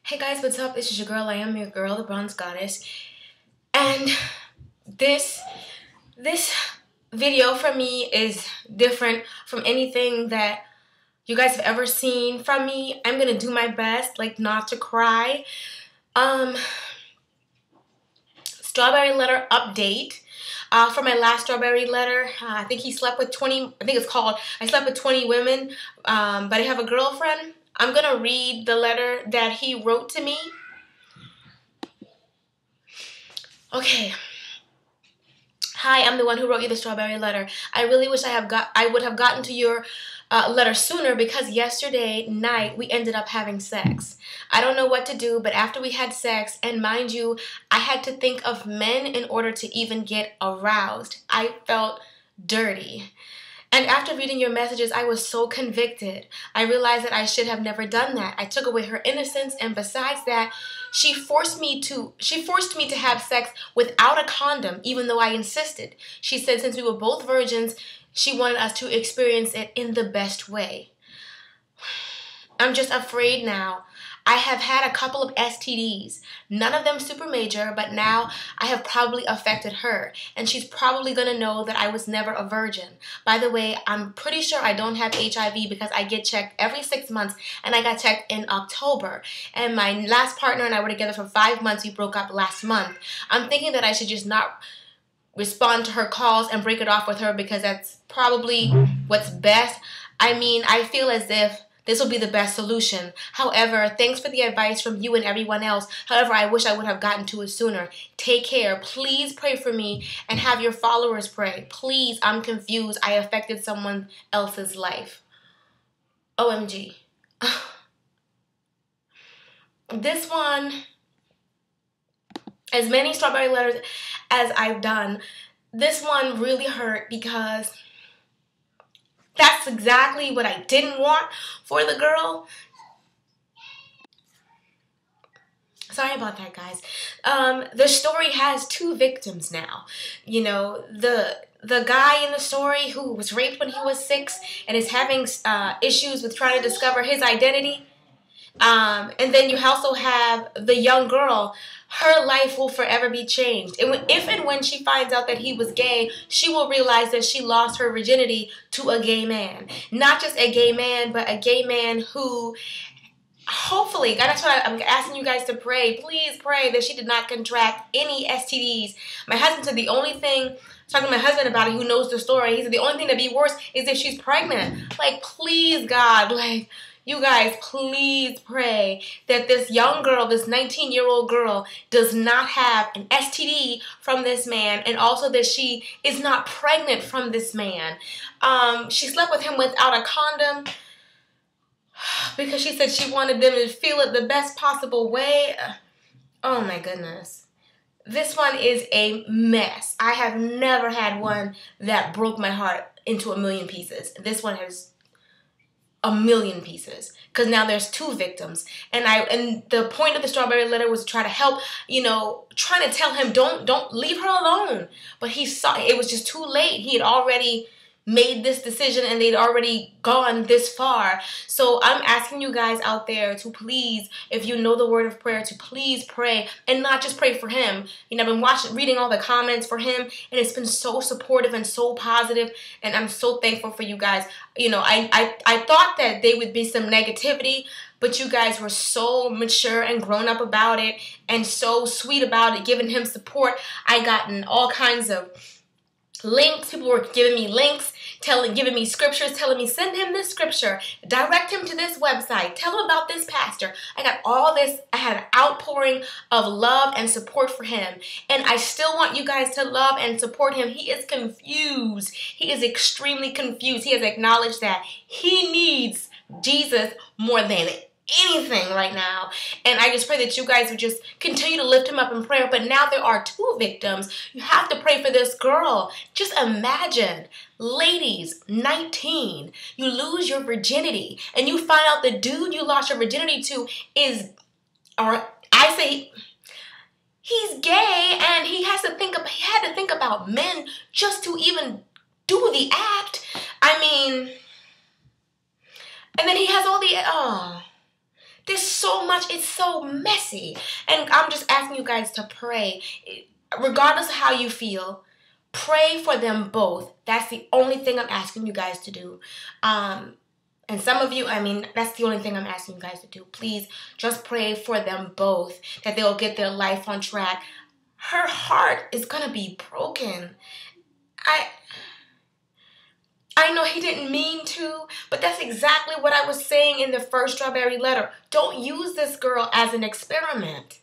Hey guys, what's up? This is your girl. I am your girl, the Bronze Goddess. And this video for me is different from anything that you guys have ever seen from me. I'm gonna do my best, like, not to cry. Strawberry letter update. For my last strawberry letter, I think he slept with 20, I think it's called, I slept with 20 women, but I have a girlfriend. I'm going to read the letter that he wrote to me. Okay. Hi, I'm the one who wrote you the strawberry letter. I really wish I would have gotten to your letter sooner because yesterday night we ended up having sex. I don't know what to do, but after we had sex, and mind you, I had to think of men in order to even get aroused. I felt dirty. And after reading your messages, I was so convicted. I realized that I should have never done that. I took away her innocence, and besides that, she forced me to have sex without a condom, even though I insisted. She said since we were both virgins, she wanted us to experience it in the best way. I'm just afraid now. I have had a couple of STDs, none of them super major, but now I have probably affected her, and she's probably going to know that I was never a virgin. By the way, I'm pretty sure I don't have HIV because I get checked every 6 months, and I got checked in October. And my last partner and I were together for 5 months. We broke up last month. I'm thinking that I should just not respond to her calls and break it off with her because that's probably what's best. I mean, I feel as if this will be the best solution. However, thanks for the advice from you and everyone else. However, I wish I would have gotten to it sooner. Take care. Please pray for me and have your followers pray. Please, I'm confused. I affected someone else's life. OMG. This one, as many strawberry letters as I've done, this one really hurt because that's exactly what I didn't want for the girl. Sorry about that, guys. The story has 2 victims now. You know, the guy in the story who was raped when he was 6 and is having issues with trying to discover his identity. And then you also have the young girl. Her life will forever be changed. If and when she finds out that he was gay, she will realize that she lost her virginity to a gay man. Not just a gay man, but a gay man who, hopefully, that's what I'm asking you guys to pray. Please pray that she did not contract any STDs. My husband said the only thing, talking to my husband about it who knows the story, he said the only thing that'd be worse is if she's pregnant. Like, please, God, like, you guys, please pray that this young girl, this 19-year-old girl, does not have an STD from this man, and also that she is not pregnant from this man. She slept with him without a condom because she said she wanted them to feel it the best possible way. Oh my goodness. This one is a mess. I have never had one that broke my heart into a million pieces. This one has a million pieces because now there's 2 victims, and the point of the strawberry letter was to try to help, you know, trying to tell him don't leave her alone, but he saw it was just too late. He had already made this decision and they'd already gone this far. So I'm asking you guys out there to please, if you know the word of prayer, to please pray, and not just pray for him. You know, I've been reading all the comments for him, and it's been so supportive and so positive, and I'm so thankful for you guys. You know, I thought that there would be some negativity, but you guys were so mature and grown up about it and so sweet about it, giving him support. I gotten all kinds of links. People were giving me links, giving me scriptures, telling me send him this scripture, direct him to this website, tell him about this pastor. I got all this. I had an outpouring of love and support for him, and I still want you guys to love and support him. He is confused. He is extremely confused. He has acknowledged that he needs Jesus more than anything right now, and I just pray that you guys would just continue to lift him up in prayer. But now there are 2 victims. You have to pray for this girl. Just imagine, ladies, 19, you lose your virginity, and you find out the dude you lost your virginity to is, or I say, he's gay, and he had to think about men just to even do the act. I mean, and then he has all the There's so much. It's so messy. And I'm just asking you guys to pray. Regardless of how you feel, pray for them both. That's the only thing I'm asking you guys to do. And some of you, I mean, that's the only thing I'm asking you guys to do. Please just pray for them both, that they'll get their life on track. Her heart is going to be broken. I know he didn't mean to, but that's exactly what I was saying in the first Strawberry Letter. Don't use this girl as an experiment.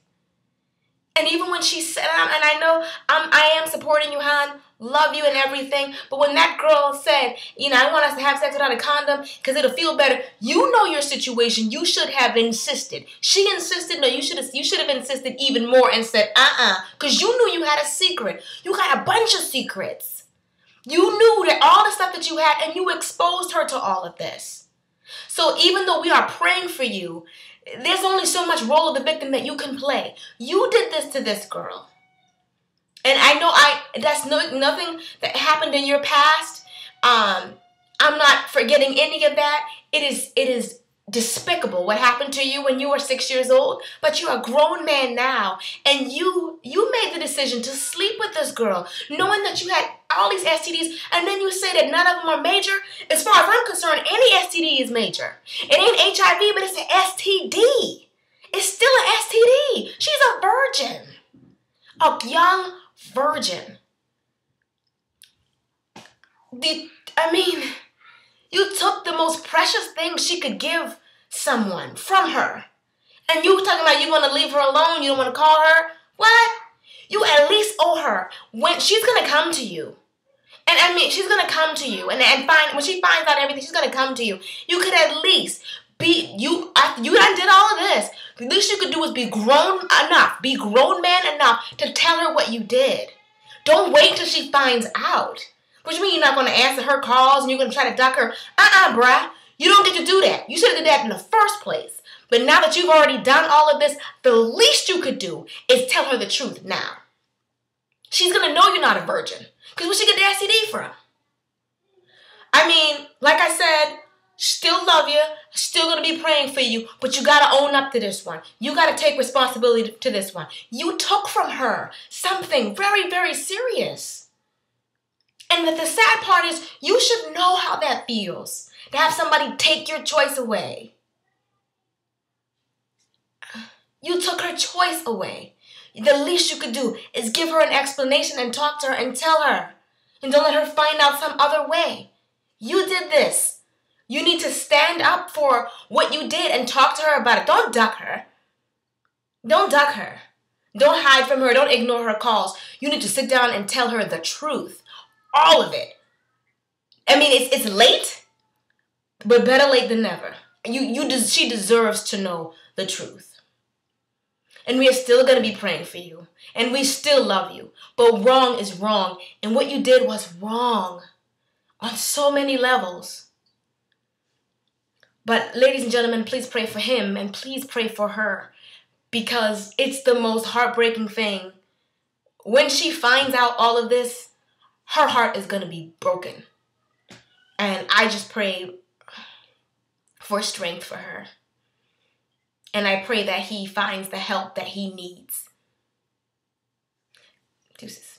And even when she said, and I know I am supporting you, hon, love you and everything, but when that girl said, you know, I want us to have sex without a condom because it'll feel better, you know your situation. You should have insisted. She insisted. No, you should have insisted even more and said, because you knew you had a secret. You got a bunch of secrets. You knew that all the stuff that you had, and you exposed her to all of this. So even though we are praying for you, there's only so much role of the victim that you can play. You did this to this girl. And I know that's nothing that happened in your past. I'm not forgetting any of that. It is despicable what happened to you when you were 6 years old, but you're a grown man now, and you made the decision to sleep with this girl, knowing that you had all these STDs, and then you say that none of them are major. As far as I'm concerned, any STD is major. It ain't HIV, but it's an STD. It's still an STD. She's a virgin, a young virgin. You took the most precious thing she could give someone from her. And you talking about you want to leave her alone, you don't want to call her? What? You at least owe her. When she's going to come to you. And I mean, she's going to come to you. And when she finds out everything, she's going to come to you. You could at least after you done did all of this, the least you could do is be grown man enough to tell her what you did. Don't wait till she finds out. What you mean you're not going to answer her calls and you're going to try to duck her? Bruh. You don't get to do that. You should have did that in the first place. But now that you've already done all of this, the least you could do is tell her the truth now. She's going to know you're not a virgin. Because where she get the STD from? I mean, like I said, still love you, still going to be praying for you, but you got to own up to this one. You got to take responsibility to this one. You took from her something very, very serious. And the sad part is, you should know how that feels, to have somebody take your choice away. You took her choice away. The least you could do is give her an explanation and talk to her and tell her. And don't let her find out some other way. You did this. You need to stand up for what you did and talk to her about it. Don't duck her. Don't duck her. Don't hide from her. Don't ignore her calls. You need to sit down and tell her the truth. All of it. I mean, it's late, but better late than never. She deserves to know the truth. And we are still going to be praying for you. And we still love you. But wrong is wrong. And what you did was wrong on so many levels. But ladies and gentlemen, please pray for him and please pray for her. Because it's the most heartbreaking thing. When she finds out all of this, her heart is going to be broken. And I just pray for strength for her. And I pray that he finds the help that he needs. Deuces.